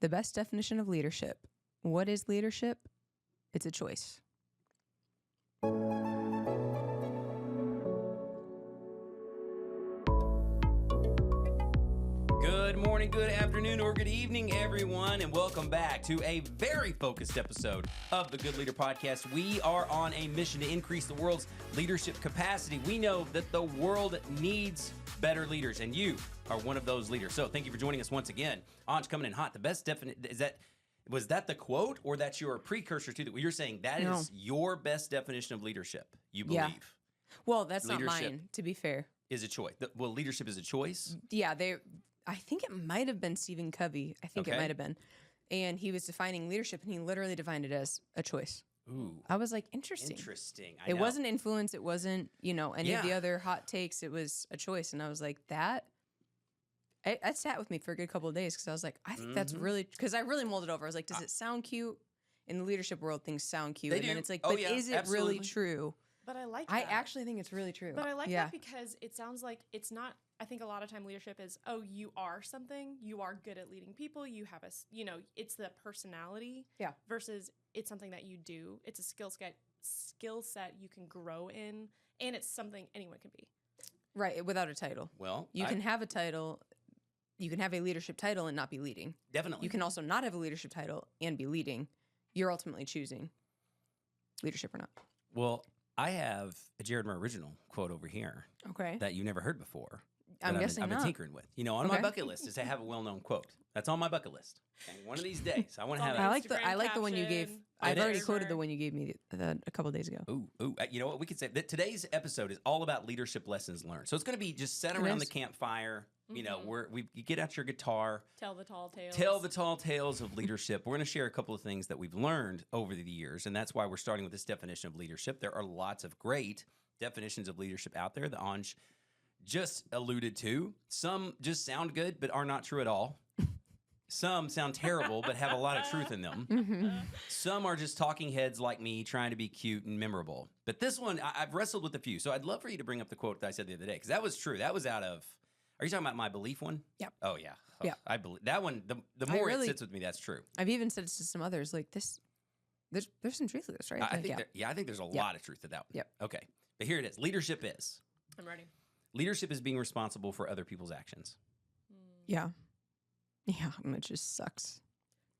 The best definition of leadership. What is leadership? It's a choice. Good morning, good afternoon, or good evening, everyone, and welcome back to a very focused episode of the Good Leader Podcast. We are on a mission to increase the world's leadership capacity. We know that the world needs better leaders, and you are one of those leaders. So thank you for joining us once again. Anj coming in hot. The best was that the quote, or that's your precursor to that? You're saying that is your best definition of leadership, you believe? Yeah. Well, that's Leadership not mine, to be fair. Is a choice. Well, leadership is a choice? Yeah, I think it might have been Stephen Covey. I think it might have been. And he was defining leadership, and he literally defined it as a choice. Ooh. I was like, interesting. I It know. wasn't influence. It wasn't, any of the other hot takes. It was a choice. And I was like, that sat with me for a good couple of days because I was like, I think that's really, because I really mulled it over. I was like, does it sound cute? In the leadership world, things sound cute. They and then do. it's like, Oh, but yeah, is it absolutely. really true? But I like that. I actually think it's really true. But I like that because it sounds like it's not, I think a lot of time leadership is, oh, you are something, you are good at leading people, you have it's the personality versus it's something that you do. It's a skill set you can grow in, and it's something anyone can be. Right, without a title. Well, you can have a title, you can have a leadership title and not be leading. Definitely. You can also not have a leadership title and be leading. You're ultimately choosing leadership or not. Well, I have a Jerrod original quote over here that you never heard before. I'm guessing I've been not. tinkering with. On my bucket list is to have a well-known quote. That's on my bucket list. And one of these days, I want to have it. I like the one you gave. I've already quoted the one you gave me a couple of days ago. Ooh. You know what? We could say that today's episode is all about leadership lessons learned. So it's going to be just set around the campfire. You get out your guitar. Tell the tall tales of leadership. We're going to share a couple of things that we've learned over the years, and that's why we're starting with this definition of leadership. There are lots of great definitions of leadership out there that Anj just alluded to. Some just sound good but are not true at all. Some sound terrible but have a lot of truth in them. Some are just talking heads like me trying to be cute and memorable. But this one, I've wrestled with a few. So I'd love for you to bring up the quote that I said the other day, because that was true. That was out of... Are you talking about my belief one? Yep. Oh, yeah. Yeah. I believe that one. The more it sits with me, that's true. I've even said it to some others, like this. There's some truth to this, right? I think there's a lot of truth to that one. Yep. Okay. But here it is. Leadership is. I'm ready. Leadership is being responsible for other people's actions. Yeah. Yeah, it just sucks.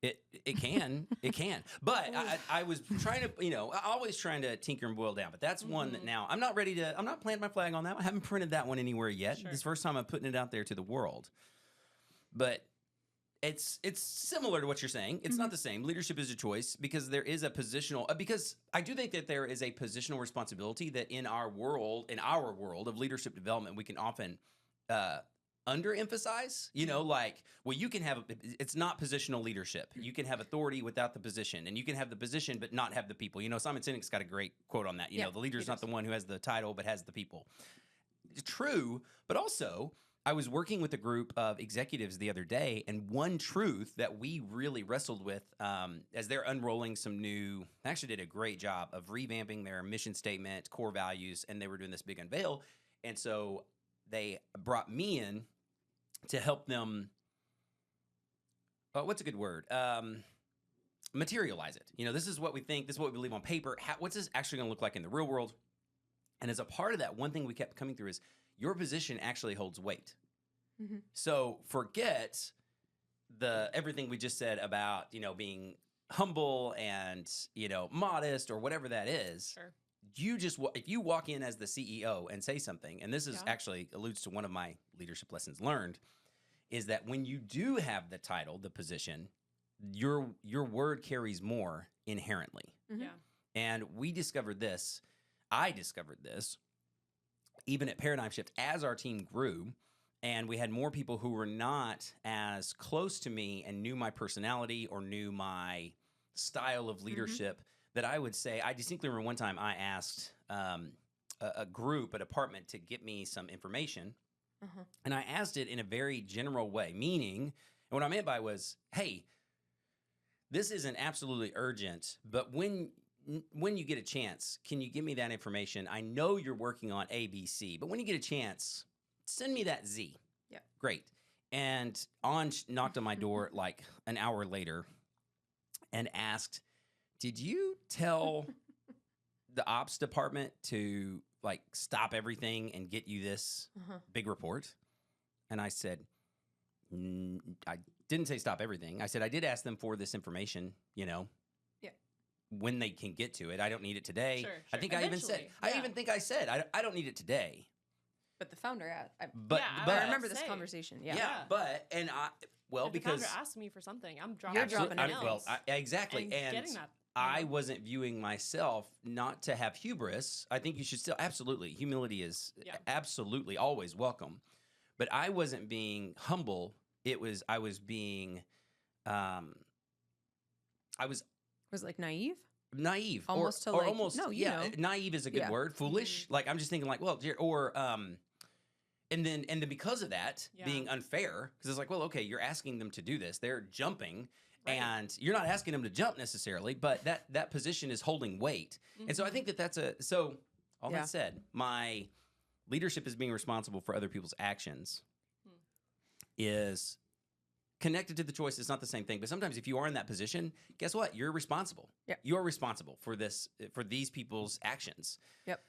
It can. It can. But I was trying to, always trying to tinker and boil down. But that's one that now I'm not planting my flag on that. I haven't printed that one anywhere yet. Sure. This is the first time I'm putting it out there to the world. But it's similar to what you're saying. It's not the same. Leadership is a choice because there is a positional, because I do think that there is a positional responsibility that in our world of leadership development, we can often, underemphasize, you can have, it's not positional leadership. You can have authority without the position, and you can have the position but not have the people. Simon Sinek's got a great quote on that. The leader's not the one who has the title but has the people. It's true, but also I was working with a group of executives the other day, and one truth that we really wrestled with as they're unrolling some new, actually did a great job of revamping their mission statement, core values, and they were doing this big unveil. And so they brought me in to help them, what's a good word? Materialize it. This is what we think, this is what we believe on paper. What's this actually going to look like in the real world? And as a part of that, one thing we kept coming through is your position actually holds weight. Mm-hmm. So forget everything we just said about, being humble and, modest or whatever that is. Sure. If you walk in as the CEO and say something, and this is actually alludes to one of my leadership lessons learned, is that when you do have the title, the position, your word carries more inherently. Mm-hmm. Yeah. And I discovered this even at Paradigm Shift as our team grew, and we had more people who were not as close to me and knew my personality or knew my style of leadership. That I would say, I distinctly remember one time I asked a department to get me some information, and I asked it in a very general way, meaning, and what I meant by was, hey, this isn't absolutely urgent, but when you get a chance, can you give me that information? I know you're working on A, B, C, but when you get a chance, send me that Z. Yeah. Great. And Anj knocked on my door like an hour later and asked, "Did you tell the ops department to like stop everything and get you this big report?" And I said, I didn't say stop everything. I said, I did ask them for this information, when they can get to it. I don't need it today. Sure. I think I even think I said, I don't need it today. But the founder asked. But I remember this conversation. Yeah. But, and if because the founder asked me for something, I'm You're dropping it. it. Well, exactly. And getting that. I wasn't viewing myself not to have hubris. I think you should still, absolutely. Humility is absolutely always welcome. But I wasn't being humble. I was being, Was like naive? Naive. Almost or to like, almost, no, you know. naive is a good word. Foolish. Like, I'm just thinking like, well, and then because of that being unfair, because it's like, well, okay, you're asking them to do this. They're jumping. Right. And you're not asking them to jump necessarily, but that position is holding weight. And so I think that's all that said, my leadership is being responsible for other people's actions is connected to the choice. It's not the same thing, but sometimes if you are in that position, guess what? You're responsible. Yep. You're responsible for these people's actions. Yep.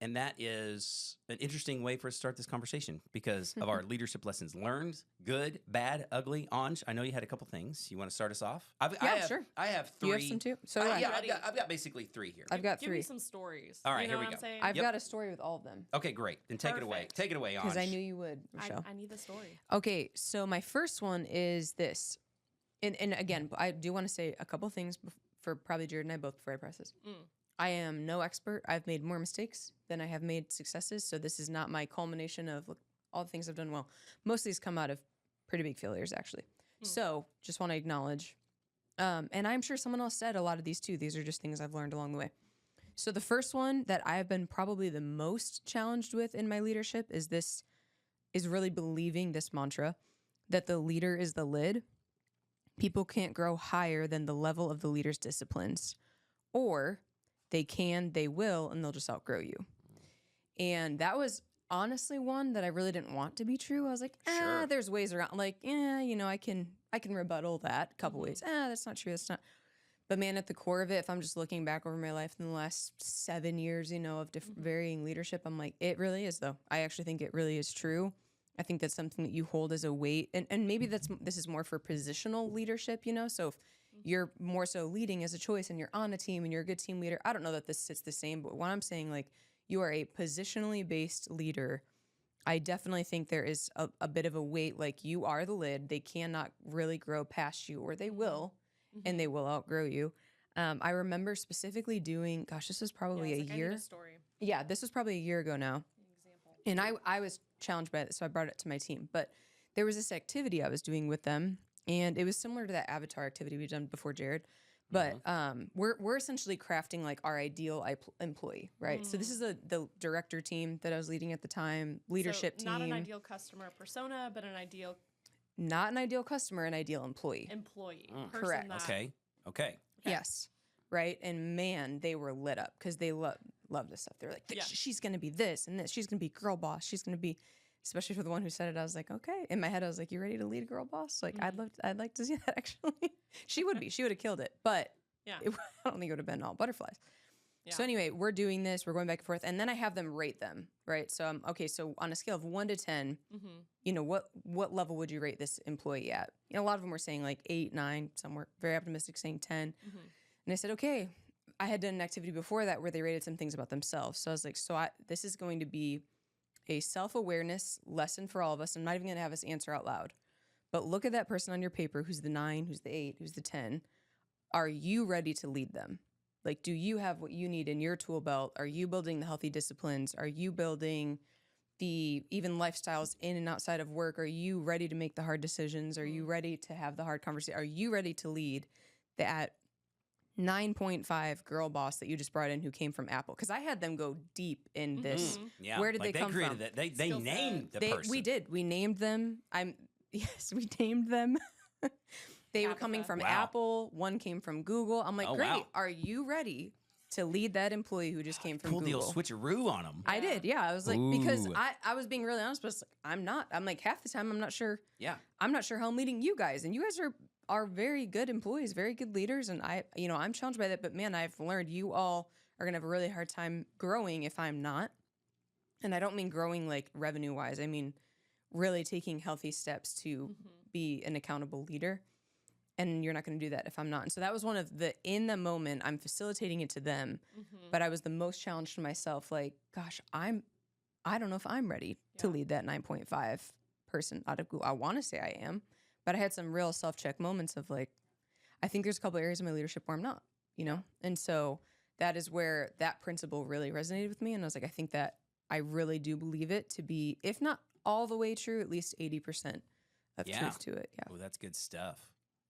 And that is an interesting way for us to start this conversation because of our leadership lessons learned, good, bad, ugly. Anj, I know you had a couple things. You want to start us off? Sure. I have 3. You have some too? So I've got basically 3 here. I've got 3. Give me some stories. All right, you know here we what go. I'm saying? I've got a story with all of them. Okay, great. Then take it away. Take it away, Anj. Because I knew you would, Michelle. I need the story. Okay, so my first one is this. And again, I do want to say a couple things for probably Jerrod and I both before I press this. I am no expert. I've made more mistakes than I have made successes. So this is not my culmination of look, all the things I've done well. Most of these come out of pretty big failures, actually. So just want to acknowledge. And I'm sure someone else said a lot of these too. These are just things I've learned along the way. So the first one that I've been probably the most challenged with in my leadership is really believing this mantra that the leader is the lid. People can't grow higher than the level of the leader's disciplines. Or they can, they will, and they'll just outgrow you. And that was honestly one that I really didn't want to be true. I was like, Sure. There's ways around. Like, I can rebuttal that a couple ways. That's not true. That's not. But man, at the core of it, if I'm just looking back over my life in the last 7 years, of different varying leadership, I'm like, it really is though. I actually think it really is true. I think that's something that you hold as a weight, and maybe this is more for positional leadership. So if you're more so leading as a choice and you're on a team and you're a good team leader. I don't know that this sits the same, but when I'm saying like you are a positionally based leader, I definitely think there is a bit of a weight, like you are the lid. They cannot really grow past you, or they will, and they will outgrow you. I remember specifically doing, this was probably a year. I need a story. Yeah, this was probably a year ago now. And I was challenged by it, so I brought it to my team. But there was this activity I was doing with them, and it was similar to that avatar activity we've done before, Jerrod. But we're essentially crafting like our ideal employee, right? So this is the director team that I was leading at the time, leadership team. Not an ideal customer persona, but not an ideal customer, an ideal employee. Correct. Okay. Yes. Right. And man, they were lit up because they love this stuff. They're like, she's going to be this and this. She's going to be girl boss. She's going to be, especially for the one who said it, I was like, okay. In my head, I was like, you ready to lead girl boss? Like, I'd like to see that actually. She would have killed it. But I don't think it would have been all butterflies. Yeah. So anyway, we're doing this. We're going back and forth. And then I have them rate them, right? So, so on a scale of 1 to 10, what level would you rate this employee at? A lot of them were saying like 8, 9. Some were very optimistic saying 10. And I said, okay, I had done an activity before that where they rated some things about themselves. So I was like, this is going to be a self-awareness lesson for all of us. I'm not even going to have us answer out loud. But look at that person on your paper who's the 9, who's the 8, who's the 10. Are you ready to lead them? Like, do you have what you need in your tool belt? Are you building the healthy disciplines? Are you building the even lifestyles in and outside of work? Are you ready to make the hard decisions? Are you ready to have the hard conversation? Are you ready to lead that 9.5 girl boss that you just brought in who came from Apple? Because I had them go deep in this. Yeah, where did they come from? They named the person. We did. We named them. We named them. They were coming from Apple. One came from Google. I'm like, great. Wow. Are you ready to lead that employee who just came from Pulled Google. the old switcheroo on them. I did, yeah. I was like, because I was being really honest, but it's like, I'm not. I'm like, half the time, I'm not sure. Yeah. I'm not sure how I'm leading you guys. And you guys are very good employees, very good leaders. And I'm challenged by that. But man, I've learned you all are going to have a really hard time growing if I'm not. And I don't mean growing like revenue wise. I mean, really taking healthy steps to be an accountable leader. And you're not going to do that if I'm not. And so that was one of in the moment, I'm facilitating it to them, but I was the most challenged to myself. Like, gosh, I don't know if I'm ready to lead that 9.5 person out of Google. I want to say I am, but I had some real self-check moments of like, I think there's a couple areas of my leadership where I'm not, And so that is where that principle really resonated with me. And I was like, I think that I really do believe it to be, if not all the way true, at least 80% of truth to it. Yeah. Oh, that's good stuff.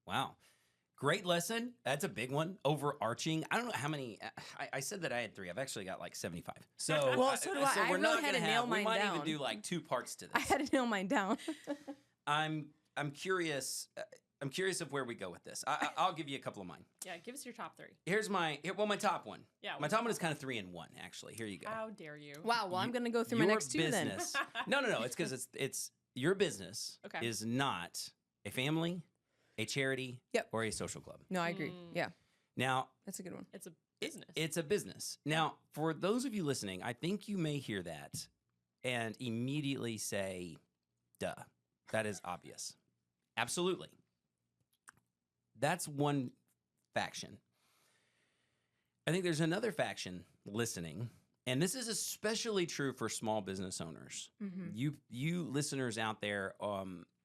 Wow. Great lesson. That's a big one. Overarching. I don't know how many. I said that I had 3. I've actually got like 75. So, well, so do I. So I we're really not had going to to nail have. mine We might down. even do like 2 parts to this. I had to nail mine down. I'm curious. I'm curious of where we go with this. I'll give you a couple of mine. Yeah, give us your top 3. Here's my top one. Yeah, my top one is kind of 3 in 1. Actually, here you go. How dare you? Wow. Well, I'm going to go through my Your next 2 then. business. No. It's because it's your business is not a family, a charity, or a social club. No, I agree. Yeah. Now, that's a good one. It's a business. It's a business. Now, for those of you listening, I think you may hear that and immediately say, duh, that is obvious. Absolutely. That's one faction. I think there's another faction listening, and this is especially true for small business owners. You listeners out there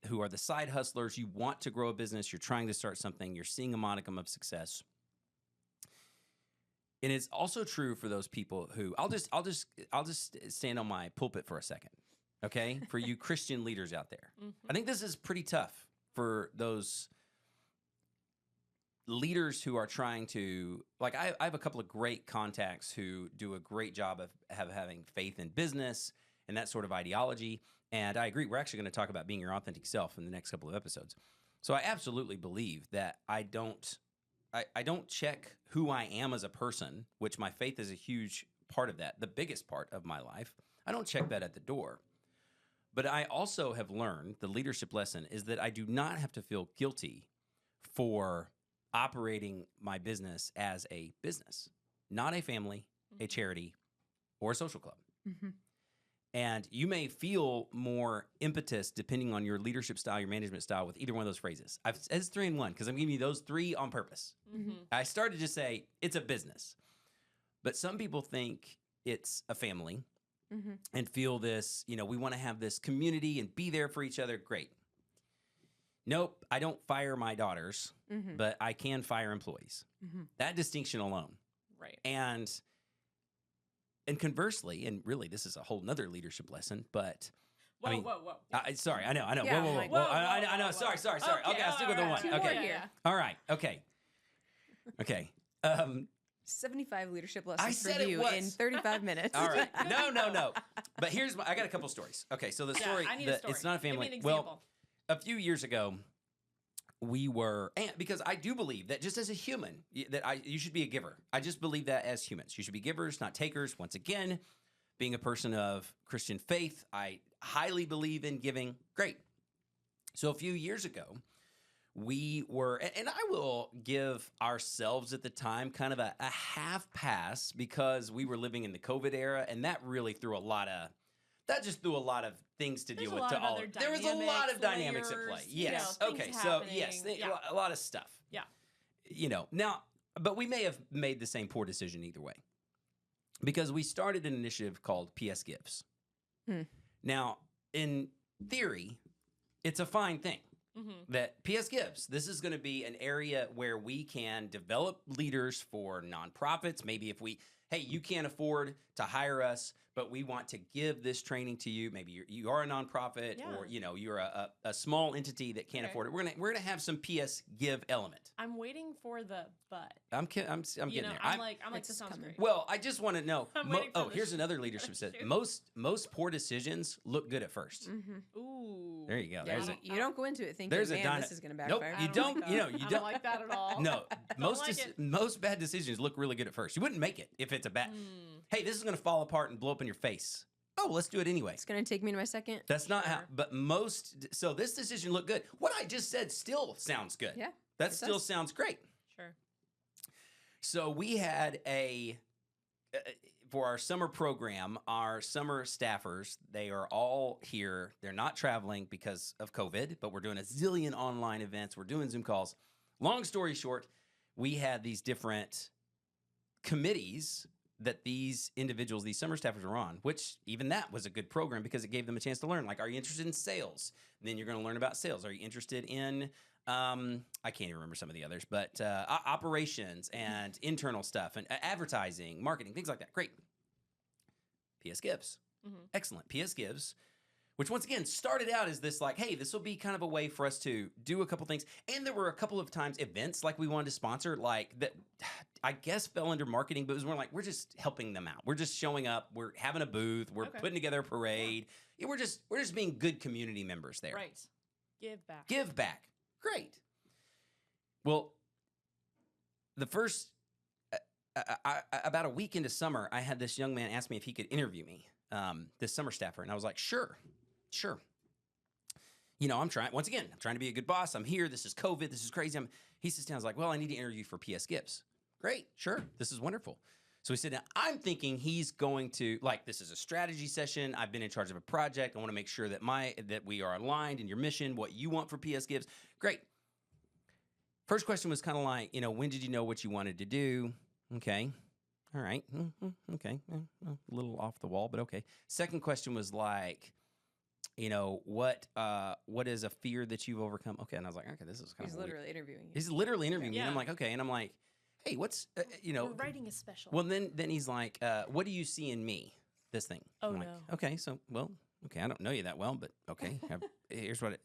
who are the side hustlers, you want to grow a business, you're trying to start something, you're seeing a modicum of success. And it's also true for those people who I'll just stand on my pulpit for a second, okay? For you Christian leaders out there. I think this is pretty tough for those leaders who are trying to, like, I have a couple of great contacts who do a great job of having faith in business and that sort of ideology. And I agree. We're actually going to talk about being your authentic self in the next couple of episodes. So I absolutely believe that I don't check who I am as a person, which my faith is a huge part of that, the biggest part of my life. I don't check that at the door. But I also have learned, the leadership lesson is that I do not have to feel guilty for operating my business as a business, not a family, a charity, or a social club. And you may feel more impetus depending on your leadership style, your management style with either one of those phrases. It's 3 in 1 because I'm giving you those 3 on purpose. I started to say it's a business, but some people think it's a family and feel this, we want to have this community and be there for each other. Great. Nope, I don't fire my daughters, but I can fire employees. That distinction alone. Right. And conversely, and really this is a whole nother leadership lesson, but Whoa. sorry, I know. Yeah, Whoa. I know. Sorry. Okay, I'll stick with the one. 2 Okay. more here. All right. Okay. 75 leadership I lessons said for it you was. in 35 minutes. All right. No. But I got a couple stories. Okay, so the story, I need a story. it's not a family. Give me an example. Well, a few years ago, we were, and because I do believe that just as a human, you should be a giver. I just believe that as humans. You should be givers, not takers. Once again, being a person of Christian faith, I highly believe in giving. Great. So a few years ago, we were, and I will give ourselves at the time kind of a half pass because we were living in the COVID era, and that really threw a lot of things to deal with. There was a lot of dynamics at play. Yes. Okay. So yes, a lot of stuff. Yeah. Now, but we may have made the same poor decision either way because we started an initiative called PS Gives. Now, in theory, it's a fine thing. That PS Gives, this is going to be an area where we can develop leaders for nonprofits. Maybe if we hey, you can't afford to hire us, but we want to give this training to you. Maybe you are a nonprofit, or you're a small entity that can't afford it. We're gonna have some PS give element. I'm waiting for the but. I'm getting there. I'm like this sounds great. Well, I just want to know. Here's another leadership set. Most poor decisions look good at 1st. Ooh, there you go. Yeah, you don't go into it thinking, man, this is gonna backfire. Nope, you don't. You don't like that at all. No, most bad decisions look really good at first. You wouldn't make it if it's a bad. Hey, this is gonna fall apart and blow up in your face. Oh, let's do it anyway. It's going to take me to my second. That's not how, but so this decision looked good. What I just said still sounds good. Yeah. That still sounds great. Sure. So we had for our summer program, our summer staffers, they are all here. They're not traveling because of COVID, but we're doing a zillion online events. We're doing Zoom calls. Long story short, we had these different committees that these individuals, these summer staffers are on, which even that was a good program because it gave them a chance to learn. Like, are you interested in sales? And then you're going to learn about sales. Are you interested in, I can't even remember some of the others, but operations and internal stuff and advertising, marketing, things like that. Great. PS Gives. Excellent. PS Gives, which once again started out as this like, hey, this will be kind of a way for us to do a couple things. And there were a couple of times events like we wanted to sponsor, like that I guess fell under marketing, but it was more like we're just helping them out. We're just showing up. We're having a booth. We're putting together a parade. Yeah, we're just being good community members there. Right. Give back. Give back. Great. Well, the first about a week into summer, I had this young man ask me if he could interview me, this summer staffer, and I was like, sure. I'm trying to be a good boss. I'm here. This is COVID. This is crazy. He sits down. I was like, well, I need to interview for PS Gives. Great. Sure. This is wonderful. So he said, now I'm thinking he's going to, like, this is a strategy session. I've been in charge of a project. I want to make sure that we are aligned in your mission, what you want for PS Gives. Great. First question was kind of like, when did you know what you wanted to do? Okay. All right. Okay. A little off the wall, but okay. Second question was like, what is a fear that you've overcome? Okay. And I was like, okay, this is kind of weird. He's literally interviewing me. And I'm like, okay. And I'm like, hey, what's, We're writing a special. Well, then he's like, what do you see in me? This thing. Oh, I'm like, okay. So, okay. I don't know you that well, but okay. Here's what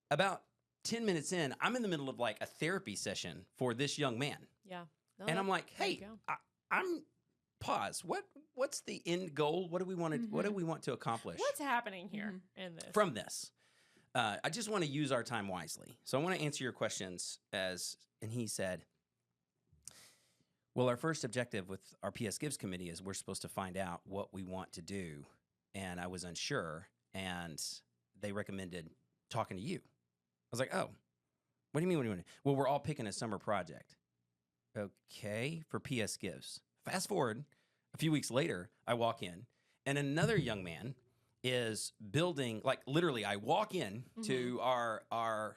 about 10 minutes in, I'm in the middle of like a therapy session for this young man. Yeah. No, and I'm like, hey, I'm pause. What's the end goal? What do we want to What do we want to accomplish? What's happening here in this? From this? I just want to use our time wisely. So I want to answer your questions and he said, well, our first objective with our PS Gives committee is we're supposed to find out what we want to do. And I was unsure, and they recommended talking to you. I was like, oh, what do you mean? What do you want to do? Well, we're all picking a summer project. Okay, for PS Gives. Fast forward, a few weeks later, I walk in, and another young man is building, like literally, I walk in to our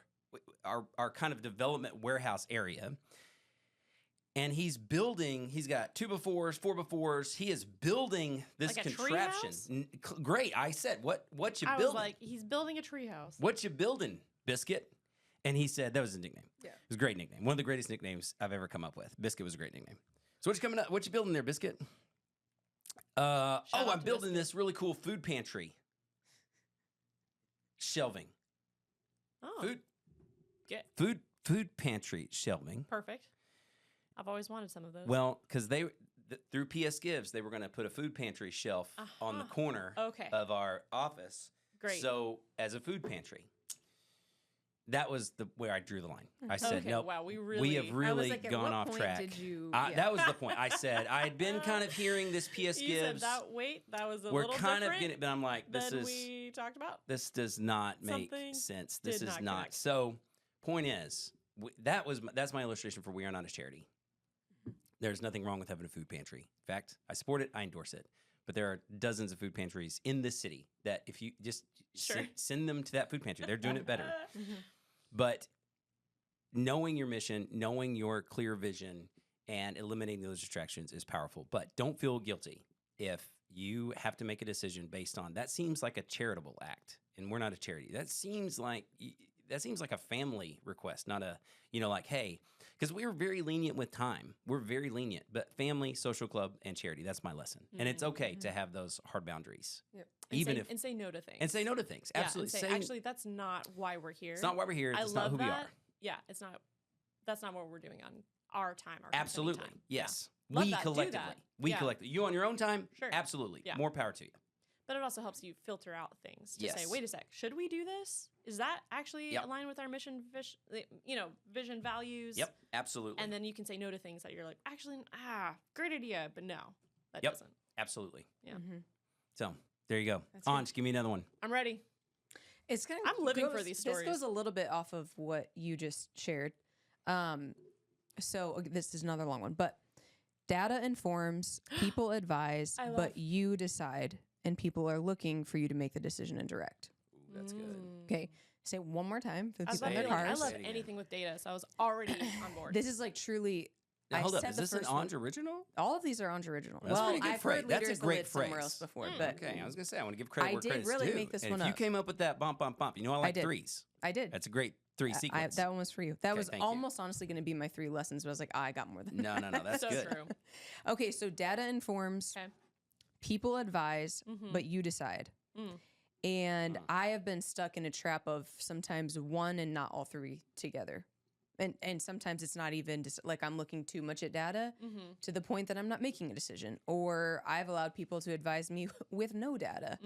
kind of development warehouse area, and he's got 2x4s, 4x4s. He is building this like contraption. Great. I said, what you building? I was like, he's building a treehouse. What you building, Biscuit? And he said, that was his nickname. Yeah. It was a great nickname. One of the greatest nicknames I've ever come up with. Biscuit was a great nickname. So what you building there, Biscuit? I'm building this really cool food pantry. Shelving. Oh. Food pantry shelving. Perfect. I've always wanted some of those. Well, because through PS Gives, they were going to put a food pantry shelf on the corner of our office. Great. So as a food pantry. That was where I drew the line. I said, nope, wow, we have really gone off track. That was the point. I said, I had been kind of hearing this PS you Gives. Said that, that was a we're little kind different of getting, but I'm like, we talked about. This does not make sense. This is not. Connect. So, point is, that's my illustration for we are not a charity. There's nothing wrong with having a food pantry. In fact, I support it. I endorse it. But there are dozens of food pantries in this city that if you just send them to that food pantry, they're doing it better. But knowing your mission, knowing your clear vision, and eliminating those distractions is powerful. But don't feel guilty if you have to make a decision based on that. Seems like a charitable act, and we're not a charity. That seems like a family request, not a like, hey, because we were very lenient with time. We're very lenient, but family, social club, and charity, that's my lesson. And it's okay to have those hard boundaries. Yep. And say no to things. And say no to things. Yeah, Absolutely. and say, actually, that's not why we're here. It's not why we're here. It's not who we are. Yeah, that's not what we're doing on our time, our Absolutely. time. Yes. Yeah. We collectively. We collectively. You on your own time? Sure. Absolutely. Yeah. More power to you. But it also helps you filter out things to say, Yes. wait a sec, should we do this? Is that actually aligned with our mission, vision, values? Yep, absolutely. And then you can say no to things that you're like, actually, great idea, but no, that Yep. doesn't. Absolutely. Yeah. So there you go. That's Anj, give me another one. I'm ready. It's kind I'm living for these stories. This goes a little bit off of what you just shared. So this is another long one, but data informs, people advise, but you decide, and people are looking for you to make the decision and direct. Ooh, that's good. Okay. Say it one more time for the I was people in about their to be like, cars. I love anything with data, so I was already on board. This is like truly. Now, hold up. Is said the this an first one. Anj original? All of these are Anj original. That's a pretty good I've phrase. heard That's a leaders great live somewhere phrase. else before, but Okay, I was going to say, I want to give credit I where did credit's really due. make this and one if you up. came up with that bump, you know I like did. threes. I did. That's a great three sequence. That one was for you. That Okay, was thank you. almost honestly going to be my 3 lessons, but I was like, I got more than No, that's so good. true. Okay, so data informs, Okay. people advise, but you decide. And I have been stuck in a trap of sometimes one and not all 3 together. And sometimes it's not even just like I'm looking too much at data to the point that I'm not making a decision. Or I've allowed people to advise me with no data.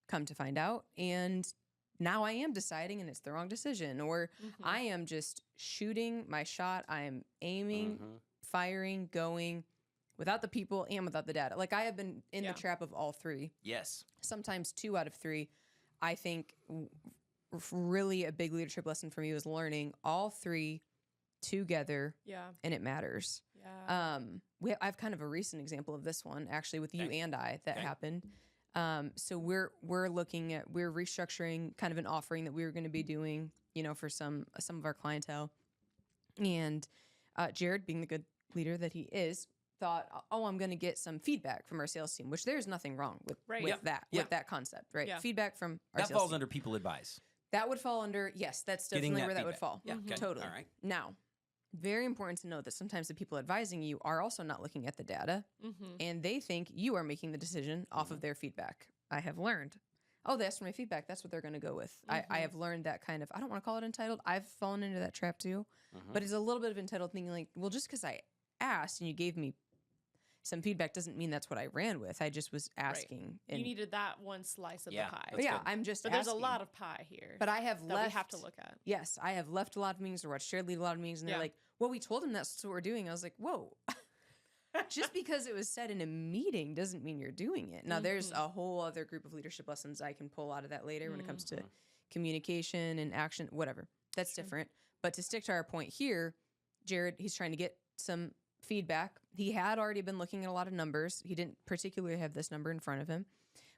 Come to find out. And now I am deciding and it's the wrong decision. Or I am just shooting my shot. I am aiming, firing, going without the people and without the data. Like I have been in the trap of all 3. Yes. Sometimes 2 out of 3. I think really a big leadership lesson for me was learning all 3 together. Yeah. And it matters. Yeah. I have kind of a recent example of this one actually with you and I that happened. So we're restructuring kind of an offering that we were going to be doing, for some of our clientele. And Jerrod, being the good leader that he is, thought, I'm going to get some feedback from our sales team, which there's nothing wrong with that concept, right? Yeah. Feedback from our That sales falls team. under people advice. That would fall under, yes, that's Getting definitely that where that would feedback. fall. Yeah, okay. Totally. All right. Now, very important to know that sometimes the people advising you are also not looking at the data and they think you are making the decision off of their feedback. I have learned, they asked for my feedback. That's what they're going to go with. I have learned that kind of, I don't want to call it entitled. I've fallen into that trap too, but it's a little bit of entitled thinking like, well, just because I asked and you gave me some feedback doesn't mean that's what I ran with. I just was asking. Right. You needed that one slice of the pie. But yeah, I'm just But asking. there's a lot of pie here. But I have that left. we have to look at. Yes, I have left a lot of meetings or watched Shared lead a lot of meetings, and they're like, well, we told him that's what we're doing. I was like, whoa. Just because it was said in a meeting doesn't mean you're doing it. Now, there's a whole other group of leadership lessons I can pull out of that later when it comes to communication and action, whatever. That's different. But to stick to our point here, Jerrod, he's trying to get some feedback. He had already been looking at a lot of numbers. He didn't particularly have this number in front of him,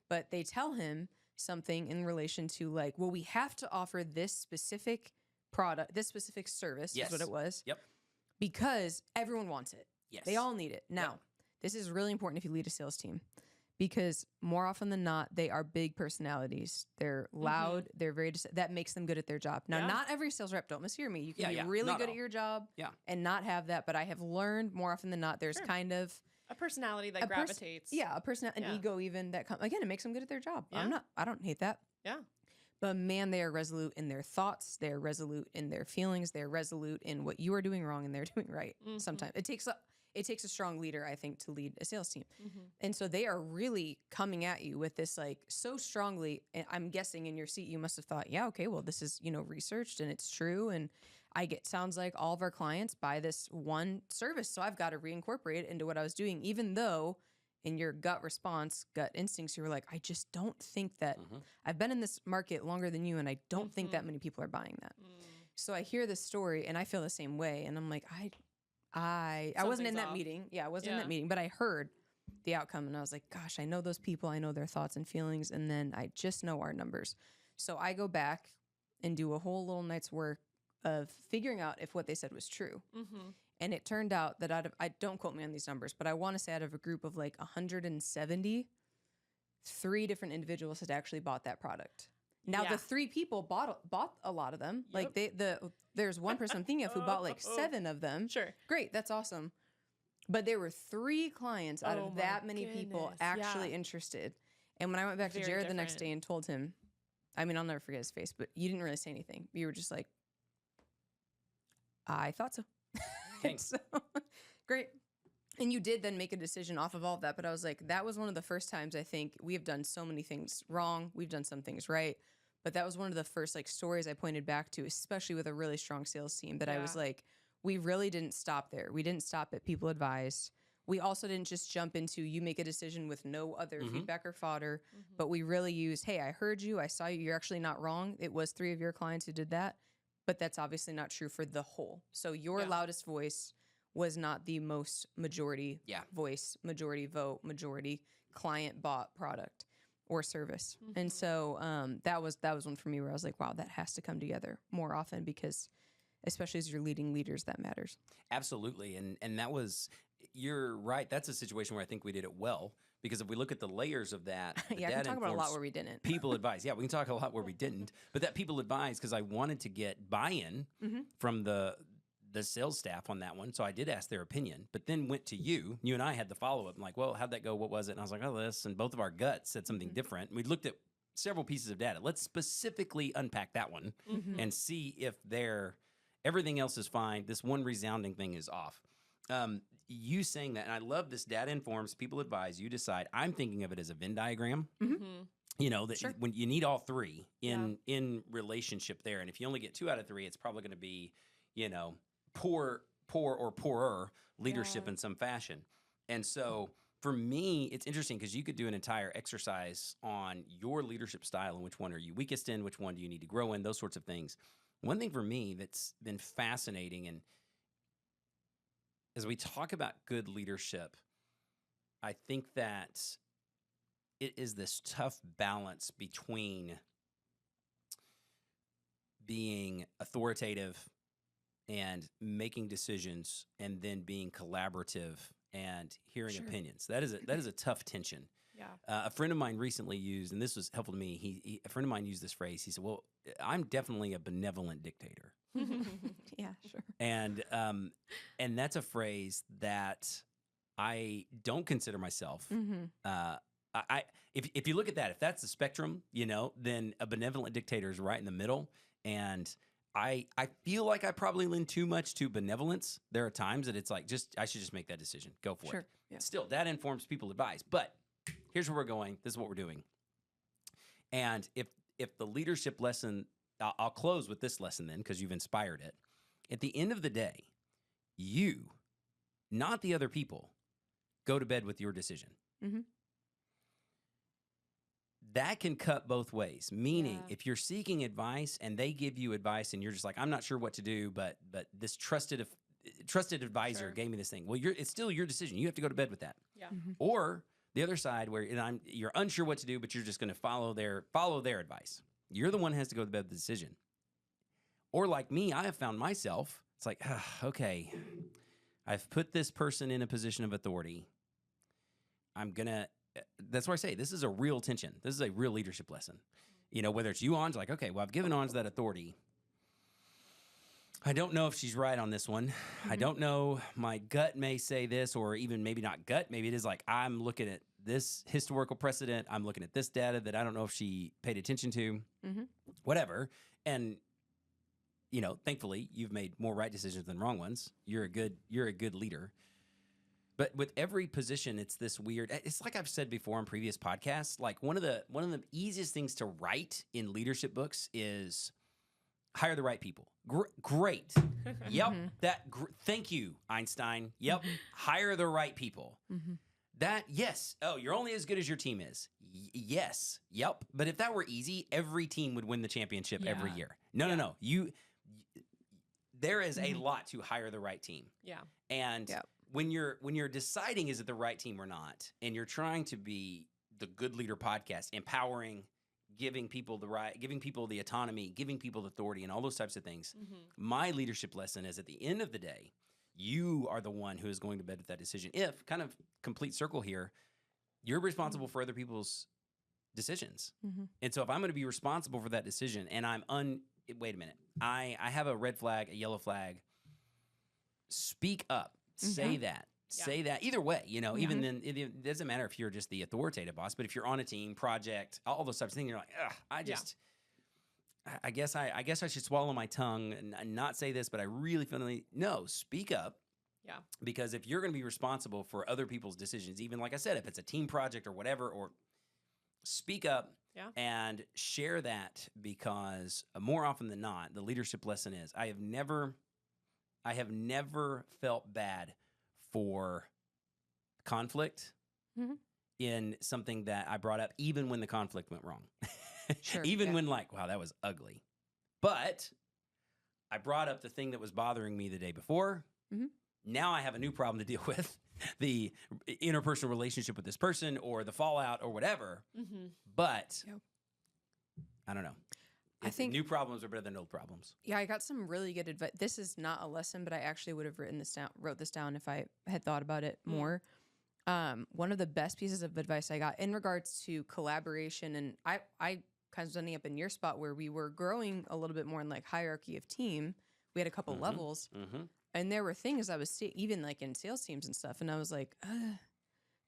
but they tell him something in relation to like, well, we have to offer this specific product, this specific service is what it was. Yep. Because everyone wants it. Yes. They all need it. Now, this is really important if you lead a sales team because more often than not, they are big personalities. They're loud. They're very, that makes them good at their job. Now, not every sales rep, don't mishear me. You can be really good at your job and not have that. But I have learned more often than not, there's kind of a personality that gravitates. An ego even that again, it makes them good at their job. Yeah. I don't hate that. Yeah. But man, they are resolute in their thoughts. They're resolute in their feelings. They're resolute in what you are doing wrong and they're doing right. Sometimes it takes a strong leader, I think, to lead a sales team. And so they are really coming at you with this like so strongly. And I'm guessing in your seat, you must have thought, yeah, okay, well, this is, researched and it's true. And sounds like all of our clients buy this one service. So I've got to reincorporate it into what I was doing, even though in your gut response, gut instincts, you were like, I just don't think that I've been in this market longer than you. And I don't think that many people are buying that. So I hear this story and I feel the same way. And I'm like, I wasn't in that meeting. Yeah, I wasn't in that meeting, but I heard the outcome and I was like, gosh, I know those people. I know their thoughts and feelings. And then I just know our numbers. So I go back and do a whole little night's work of figuring out if what they said was true. And it turned out that I don't quote me on these numbers, but I want to say out of a group of like 170, 3 different individuals had actually bought that product. Now the 3 people bought a lot of them. Like there's one person I'm thinking of who bought like 7 of them. Sure. Great, that's awesome. But there were 3 clients out of that many people actually interested. And when I went back to Jerrod the next day and told him, I mean, I'll never forget his face, but you didn't really say anything. You were just like, I thought so. So great. And you did then make a decision off of all of that. But I was like, that was one of the first times I think we have done so many things wrong. We've done some things right. But that was one of the first like stories I pointed back to, especially with a really strong sales team, that I was like, we really didn't stop there. We didn't stop at people advised. We also didn't just jump into you make a decision with no other feedback or fodder, but we really used, hey, I heard you. I saw you. You're actually not wrong. It was 3 of your clients who did that, but that's obviously not true for the whole. So your loudest voice was not the most majority voice, majority vote, majority client bought product or service. And so that was one for me where I was like, wow, that has to come together more often, because especially as you're leading leaders, that matters. Absolutely. And that was, you're right. That's a situation where I think we did it well, because if we look at the layers of that, I can talk about a lot where we didn't. People advice. Yeah, we can talk a lot where we didn't. But that people advice, because I wanted to get buy-in from the sales staff on that one. So I did ask their opinion, but then went to you. You and I had the follow-up. I'm like, well, how'd that go? What was it? And I was like, oh, this. And both of our guts said something different. We looked at several pieces of data. Let's specifically unpack that one and see if everything else is fine. This one resounding thing is off. You saying that, and I love this, data informs, people advise, you decide. I'm thinking of it as a Venn diagram. You know, that when you need all 3 in relationship there. And if you only get 2 out of 3, it's probably going to be, you know, poor or poorer leadership in some fashion. And so for me, it's interesting because you could do an entire exercise on your leadership style and which one are you weakest in, which one do you need to grow in, those sorts of things. One thing for me that's been fascinating, and as we talk about good leadership, I think that it is this tough balance between being authoritative and making decisions and then being collaborative and hearing opinions. That is a tough tension. Yeah. A friend of mine recently used, and this was helpful to me, a friend of mine used this phrase. He said, well, I'm definitely a benevolent dictator. Yeah, sure. And that's a phrase that I don't consider myself. If you look at that, if that's the spectrum, you know, then a benevolent dictator is right in the middle. And I feel like I probably lean too much to benevolence. There are times that it's like, I should just make that decision. Go for it. Yeah. Still, that informs people advice. But here's where we're going. This is what we're doing. And if the leadership lesson, I'll close with this lesson then, because you've inspired it. At the end of the day, you, not the other people, go to bed with your decision. That can cut both ways. Meaning, if you're seeking advice and they give you advice and you're just like, I'm not sure what to do, but this trusted advisor gave me this thing. Well, it's still your decision. You have to go to bed with that. Yeah. Or the other side where you're unsure what to do, but you're just going to follow their advice. You're the one who has to go to bed with the decision. Or like me, I have found myself, it's like, okay, I've put this person in a position of authority. That's why I say this is a real tension. This is a real leadership lesson. You know, whether it's you, Anj, like, okay, well, I've given Anj that authority. I don't know if she's right on this one. I don't know. My gut may say this, or even maybe not gut. Maybe it is like, I'm looking at this historical precedent. I'm looking at this data that I don't know if she paid attention to, whatever. And, you know, thankfully you've made more right decisions than wrong ones. You're a good leader. But with every position, it's this weird. It's like I've said before on previous podcasts. Like one of the easiest things to write in leadership books is hire the right people. Great. Yep. Thank you, Einstein. Yep. Hire the right people. Yes. Oh, you're only as good as your team is. Yes. Yep. But if that were easy, every team would win the championship every year. No. There is a lot to hire the right team. Yeah. And when you're deciding is it the right team or not, and you're trying to be the Good Leader podcast, empowering, giving people the autonomy, giving people the authority, and all those types of things. My leadership lesson is at the end of the day, you are the one who is going to bed with that decision. If, kind of complete circle here, you're responsible for other people's decisions. Mm-hmm. And so if I'm going to be responsible for that decision and wait a minute, I have a red flag, a yellow flag, speak up, say that. Say that either way, even then, it doesn't matter if you're just the authoritative boss, but if you're on a team project, all those types of things, you're like, ugh, I guess I should swallow my tongue and not say this, but I really feel no, speak up. Yeah. Because if you're going to be responsible for other people's decisions, even like I said, if it's a team project or whatever, or speak up and share that, because more often than not, the leadership lesson is I have never felt bad for conflict in something that I brought up, even when the conflict went wrong. Sure, even when like, wow, that was ugly. But I brought up the thing that was bothering me the day before. Mm-hmm. Now I have a new problem to deal with, the interpersonal relationship with this person or the fallout or whatever. Mm-hmm. But I don't know. I think new problems are better than old problems. Yeah, I got some really good advice. This is not a lesson, but I actually would have wrote this down if I had thought about it more. One of the best pieces of advice I got in regards to collaboration, and I kind of ending up in your spot where we were growing a little bit more in like hierarchy of team. We had a couple levels, and there were things I was even like in sales teams and stuff, and I was like,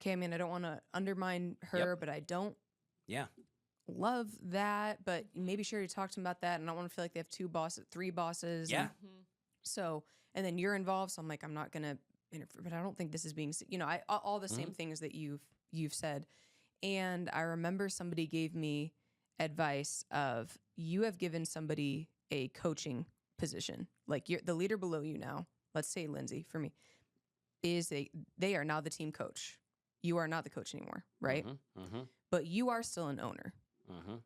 okay, I mean, I don't want to undermine her, but I don't. Love that, but maybe Sherry talked to him about that, and I don't want to feel like they have 3 bosses. Yeah. So, and then you're involved, so I'm like, I'm not gonna interfere, but I don't think this is being, all the same things that you've said. And I remember somebody gave me advice of, you have given somebody a coaching position, like the leader below you now. Let's say Lindsay, for me, they are now the team coach. You are not the coach anymore, right? But you are still an owner.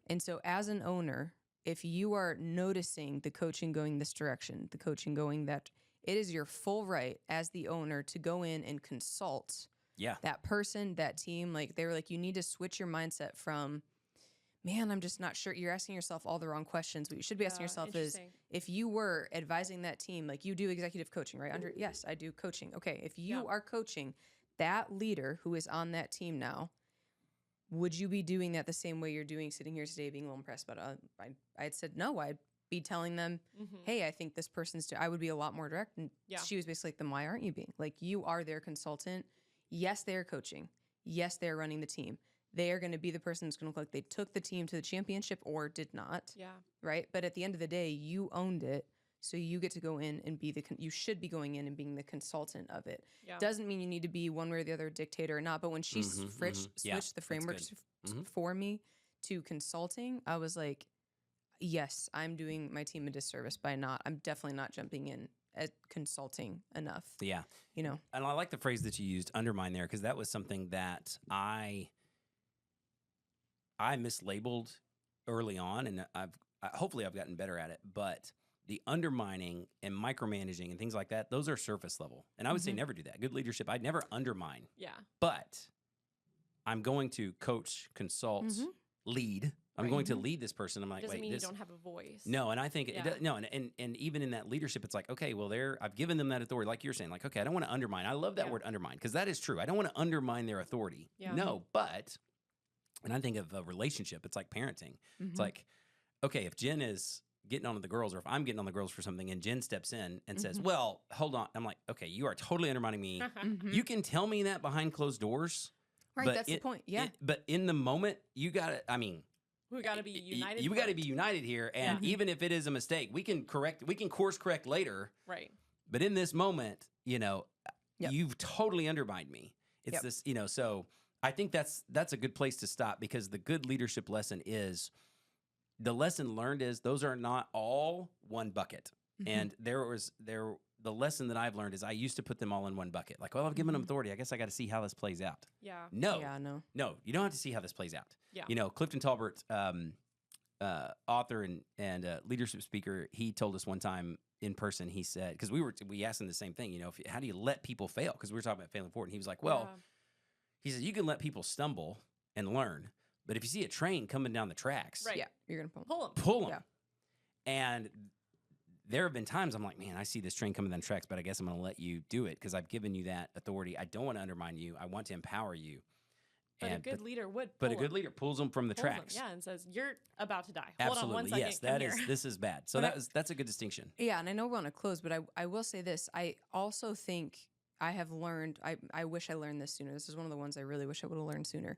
And so as an owner, if you are noticing the coaching going this direction, the coaching going that, it is your full right as the owner to go in and consult that person, that team. Like they were like, you need to switch your mindset from, man, I'm just not sure. You're asking yourself all the wrong questions. What you should be asking yourself is, if you were advising that team, like you do executive coaching, right? Yes, I do coaching. Okay, if you are coaching that leader who is on that team now, would you be doing that the same way you're doing sitting here today, being a little impressed? But I had said no. I'd be telling them, hey, I think this person's. I would be a lot more direct. And she was basically like, then why aren't you being? Like, you are their consultant. Yes, they are coaching. Yes, they are running the team. They are going to be the person that's going to look like they took the team to the championship or did not. Yeah. Right. But at the end of the day, you owned it. So you get to go in and be you should be going in and being the consultant of it. Yeah. Doesn't mean you need to be one way or the other dictator or not. But when she switched the frameworks for me to consulting, I was like, yes, I'm doing my team a disservice by I'm definitely not jumping in at consulting enough. Yeah. And I like the phrase that you used, undermine, there, because that was something that I mislabeled early on, and hopefully I've gotten better at it, but the undermining and micromanaging and things like that, those are surface level. And I would say never do that. Good leadership, I'd never undermine. Yeah. But I'm going to coach, consult, lead. I'm going to lead this person. I'm like, doesn't wait, mean you don't have a voice. No, and I think and even in that leadership, it's like, okay, well, I've given them that authority, like you're saying, like, okay, I don't want to undermine. I love that word, undermine, because that is true. I don't want to undermine their authority. Yeah. No, but, and I think of a relationship, it's like parenting. It's like, okay, if Jen is getting on to the girls, or if I'm getting on the girls for something, and Jen steps in and says, well, hold on. I'm like, okay, you are totally undermining me. You can tell me that behind closed doors. Right, that's the point. Yeah. But in the moment, you got to, we got to be united. You got to be united here. And even if it is a mistake, we can course correct later. Right. But in this moment, you've totally undermined me. It's this, so I think that's a good place to stop, because the good leadership lesson is, the lesson learned is those are not all one bucket. And the lesson that I've learned is I used to put them all in one bucket. Like, well, I've given them authority. I guess I got to see how this plays out. Yeah. No. Yeah, no. No, you don't have to see how this plays out. Yeah. Clifton Talbert, author and leadership speaker, he told us one time in person, he said, because we asked him the same thing, how do you let people fail? Because we were talking about failing forward. And he was like, well, he said, you can let people stumble and learn, but if you see a train coming down the tracks, right. You're going to pull them. Yeah. And there have been times I'm like, man, I see this train coming down the tracks, but I guess I'm going to let you do it because I've given you that authority. I don't want to undermine you. I want to empower you. But a good leader would. But a good leader pulls them from the tracks. Yeah, and says, "You're about to die. Absolutely. Hold on one second. Yes, this is bad. So that's a good distinction. Yeah, and I know we're on a close, but I will say this. I also think I have learned. I wish I learned this sooner. This is one of the ones I really wish I would have learned sooner.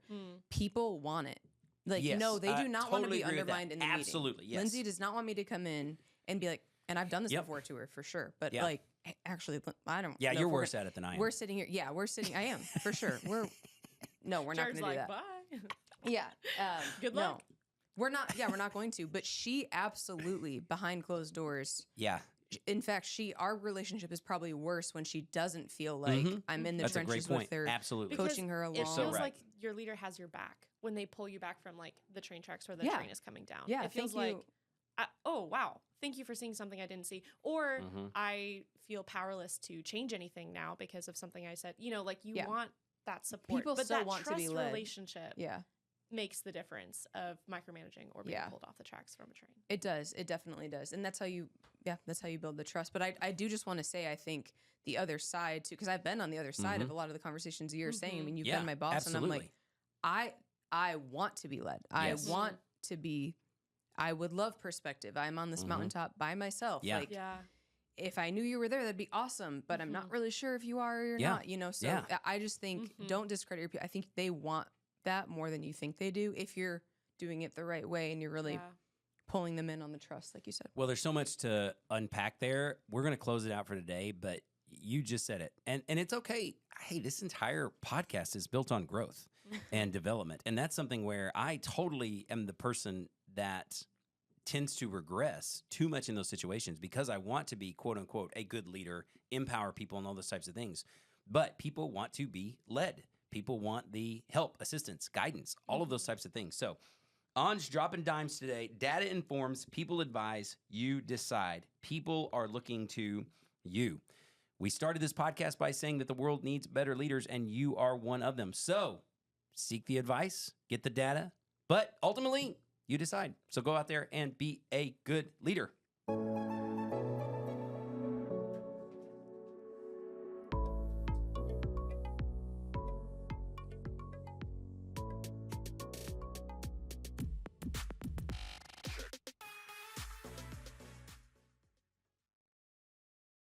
People want it. Like, yes, no, they do not want to totally be undermined in the meeting. Absolutely, yes. Lindsay does not want me to come in and be like, and I've done this before to her for sure. But like, actually, I don't. Yeah, know you're worse at it than I am. We're sitting here. Yeah, we're sitting. I am for sure. We're not going to do that. Bye. Yeah. Good luck. No, we're not. Yeah, we're not going to. But she absolutely behind closed doors. Yeah. In fact, our relationship is probably worse when she doesn't feel like I'm in the trenches with her, absolutely coaching her along. It feels like your leader has your back when they pull you back from like the train tracks where the train is coming down. Yeah, it feels like, oh wow, thank you for seeing something I didn't see, or I feel powerless to change anything now because of something I said. You know, like you want that support. People but still that want trust to be led. relationship makes the difference of micromanaging or being pulled off the tracks from a train. It does. It definitely does. And that's how you build the trust. But I do just want to say, I think the other side too, because I've been on the other side of a lot of the conversations you're saying. I mean, you've been my boss, absolutely. And I'm like, I want to be led. Yes. I want to be, I would love perspective. I'm on this mountaintop by myself. Yeah. Like, if I knew you were there, that'd be awesome. But I'm not really sure if you are or you're not, you know? So I just think don't discredit your people. I think they want that more than you think they do if you're doing it the right way and you're really pulling them in on the trust, like you said. Well, there's so much to unpack there. We're going to close it out for today, but you just said it. And it's okay. Hey, this entire podcast is built on growth and development. And that's something where I totally am the person that tends to regress too much in those situations because I want to be, quote unquote, a good leader, empower people and all those types of things. But people want to be led. People want the help, assistance, guidance, all of those types of things. So Anj dropping dimes today. Data informs, people advise, you decide. People are looking to you. We started this podcast by saying that the world needs better leaders, and you are one of them. So seek the advice, get the data, but ultimately you decide. So go out there and be a good leader.